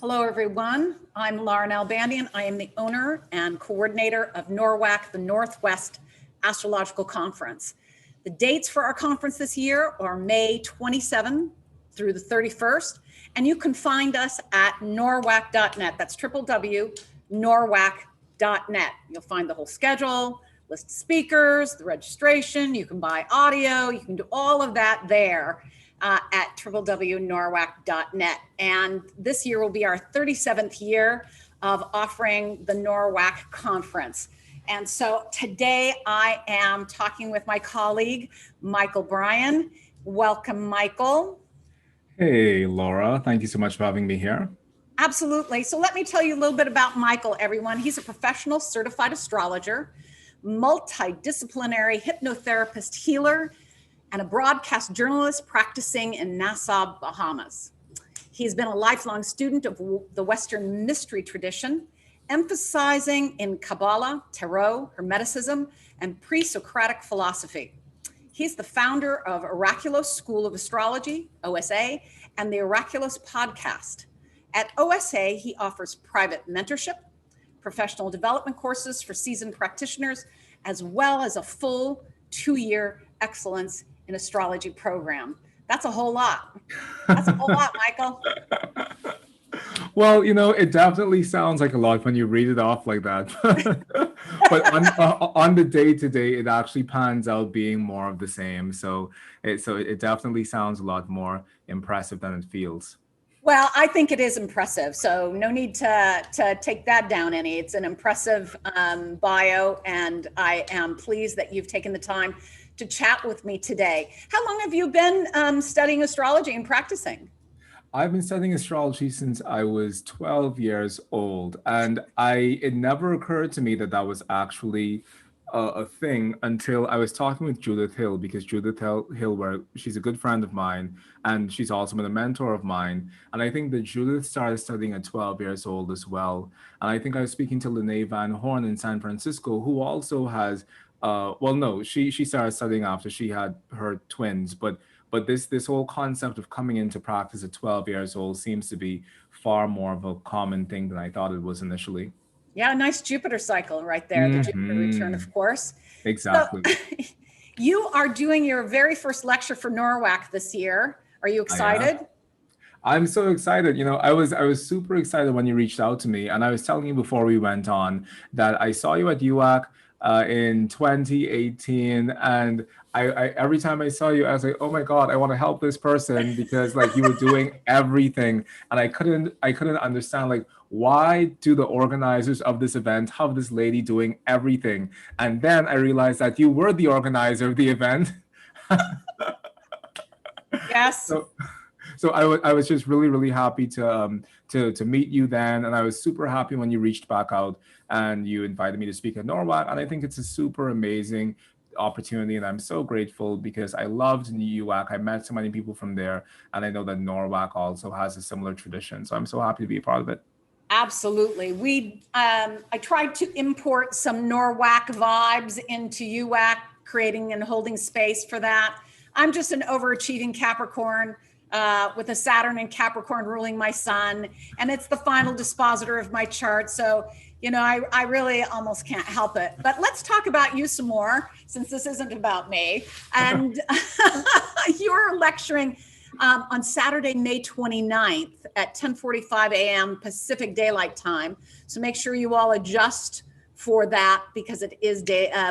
Hello, everyone. I'm Lauren Albandian. I am the owner and coordinator of NORWAC, the Northwest Astrological Conference. The dates for our conference this year are May 27 through the 31st, and you can find us at norwac.net. That's www.norwac.net. You'll find the whole schedule, list of speakers, the registration. You can buy audio. You can do all of that there. At www.norwac.net. And this year will be our 37th year of offering the NORWAC conference. And so today I am talking with my colleague, Mychal Bryan. Welcome, Mychal. Hey, Laura. Thank you so much for having me here. Absolutely. So let me tell you a little bit about Mychal, everyone. He's a professional certified astrologer, multidisciplinary hypnotherapist healer, and a broadcast journalist practicing in Nassau, Bahamas. He's been a lifelong student of the Western mystery tradition, emphasizing in Kabbalah, Tarot, Hermeticism, and pre-Socratic philosophy. He's the founder of Oraculos School of Astrology, OSA, and the Oraculos podcast. At OSA, he offers private mentorship, professional development courses for seasoned practitioners, as well as a full 2-year excellence in astrology program. That's a whole lot. That's a whole lot, Mychal. Well, it definitely sounds like a lot when you read it off like that. But on the day-to-day, it actually pans out being more of the same. So it definitely sounds a lot more impressive than it feels. Well, I think it is impressive. So no need to take that down any. It's an impressive bio, and I am pleased that you've taken the time to chat with me today. How long have you been studying astrology and practicing? I've been studying astrology since I was 12 years old, and it never occurred to me that that was actually a thing until I was talking with Judith Hill, because Judith Hill, she's a good friend of mine, and she's also been a mentor of mine. And I think that Judith started studying at 12 years old as well. And I think I was speaking to Lene Van Horn in San Francisco, who also has she started studying after she had her twins, but this whole concept of coming into practice at 12 years old seems to be far more of a common thing than I thought it was initially. Yeah, nice Jupiter cycle right there, the Jupiter return, of course. Exactly. So, you are doing your very first lecture for NORWAC this year. Are you excited? I'm so excited. I was super excited when you reached out to me, and I was telling you before we went on that I saw you at UAC in 2018, and I every time I saw you, I was like, oh my God, I want to help this person, because like you were doing everything, and I couldn't understand, like, why do the organizers of this event have this lady doing everything? And then I realized that you were the organizer of the event. Yes. So I was just really, really happy to meet you then. And I was super happy when you reached back out and you invited me to speak at NORWAC. And I think it's a super amazing opportunity. And I'm so grateful because I loved UAC. I met so many people from there. And I know that NORWAC also has a similar tradition. So I'm so happy to be a part of it. Absolutely. I tried to import some NORWAC vibes into UAC, creating and holding space for that. I'm just an overachieving Capricorn with a Saturn in Capricorn ruling my sun, and it's the final dispositor of my chart. So, I really almost can't help it. But let's talk about you some more, since this isn't about me. And you're lecturing on Saturday, May 29th at 10:45 a.m. Pacific Daylight Time. So make sure you all adjust for that, because it is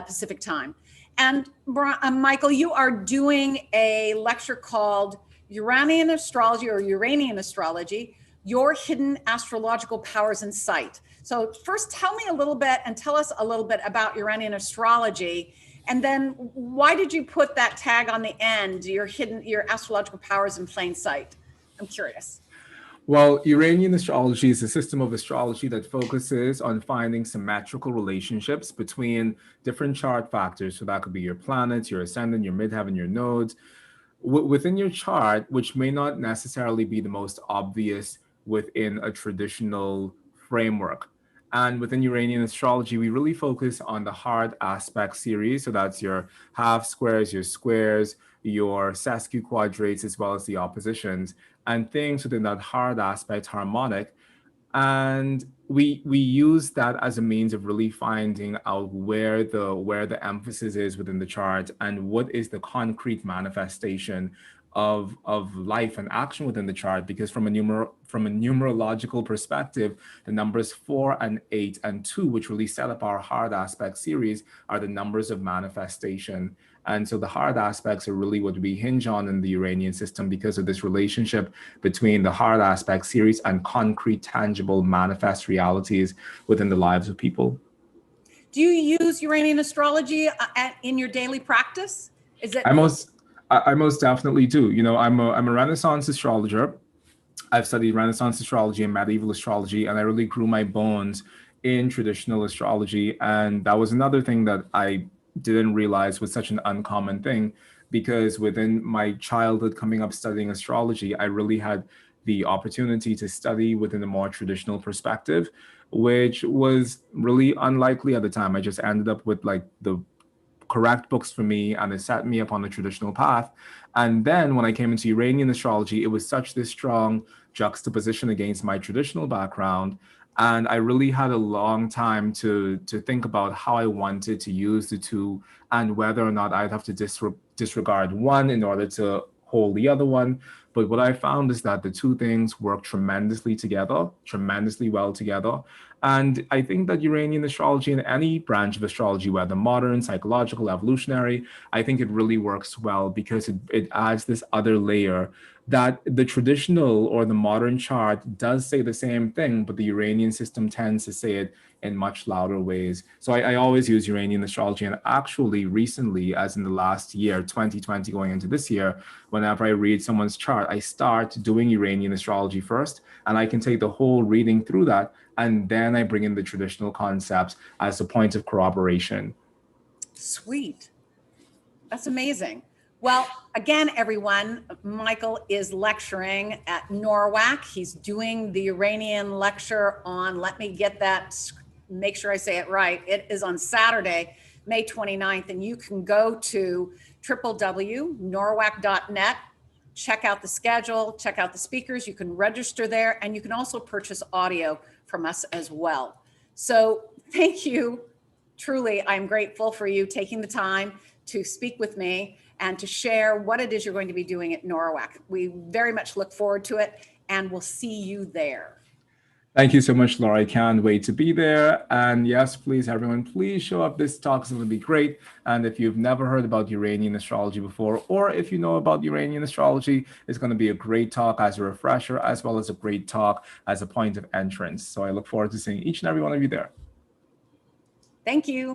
Pacific time. And Mychal, you are doing a lecture called Uranian Astrology, or Uranian Astrology, Your Hidden Astrological Powers and Sight. So first, tell me a little bit, and tell us a little bit about Uranian Astrology. And then why did you put that tag on the end, your astrological powers in plain sight? I'm curious. Well, Iranian astrology is a system of astrology that focuses on finding symmetrical relationships between different chart factors. So that could be your planets, your ascendant, your midheaven, your nodes, within your chart, which may not necessarily be the most obvious within a traditional framework. And within Uranian astrology, we really focus on the hard aspect series. So that's your half squares, your squares, your sesquiquadrates, as well as the oppositions. And things within that hard aspect harmonic And we use that as a means of really finding out where the emphasis is within the chart and what is the concrete manifestation of life and action within the chart. Because from a numerological perspective, the numbers 4 and 8 and 2, which really set up our hard aspect series, are the numbers of manifestation. And so the hard aspects are really what we hinge on in the Uranian system because of this relationship between the hard aspect series and concrete, tangible, manifest realities within the lives of people. Do you use Uranian astrology in your daily practice? Is it? I most definitely do. You know, I'm a Renaissance astrologer. I've studied Renaissance astrology and medieval astrology, and I really grew my bones in traditional astrology. And that was another thing that I didn't realize was such an uncommon thing, because within my childhood coming up studying astrology, I really had the opportunity to study within a more traditional perspective, which was really unlikely at the time. I just ended up with like the correct books for me, and it set me up on the traditional path. And then when I came into Iranian astrology, it was such this strong juxtaposition against my traditional background. And I really had a long time to think about how I wanted to use the two and whether or not I'd have to disregard one in order to hold the other one. But what I found is that the two things work tremendously together, tremendously well together. And I think that Uranian astrology and any branch of astrology, whether modern, psychological, evolutionary, I think it really works well because it adds this other layer that the traditional or the modern chart does say the same thing, but the Uranian system tends to say it in much louder ways. So I always use Uranian astrology. And actually recently, as in the last year, 2020 going into this year, whenever I read someone's chart, I start doing Uranian astrology first, and I can take the whole reading through that. And then I bring in the traditional concepts as a point of corroboration. Sweet. That's amazing. Well, again, everyone, Mychal is lecturing at NORWAC. He's doing the Iranian lecture on, let me get that, make sure I say it right. It is on Saturday, May 29th, and you can go to www.norwac.net, check out the schedule, check out the speakers. You can register there, and you can also purchase audio from us as well. So thank you. Truly, I'm grateful for you taking the time to speak with me and to share what it is you're going to be doing at NORWAC. We very much look forward to it, and we'll see you there. Thank you so much, Laura. I can't wait to be there. And yes, please, everyone, please show up. This talk is going to be great. And if you've never heard about Uranian astrology before, or if you know about Uranian astrology, it's going to be a great talk as a refresher, as well as a great talk as a point of entrance. So I look forward to seeing each and every one of you there. Thank you.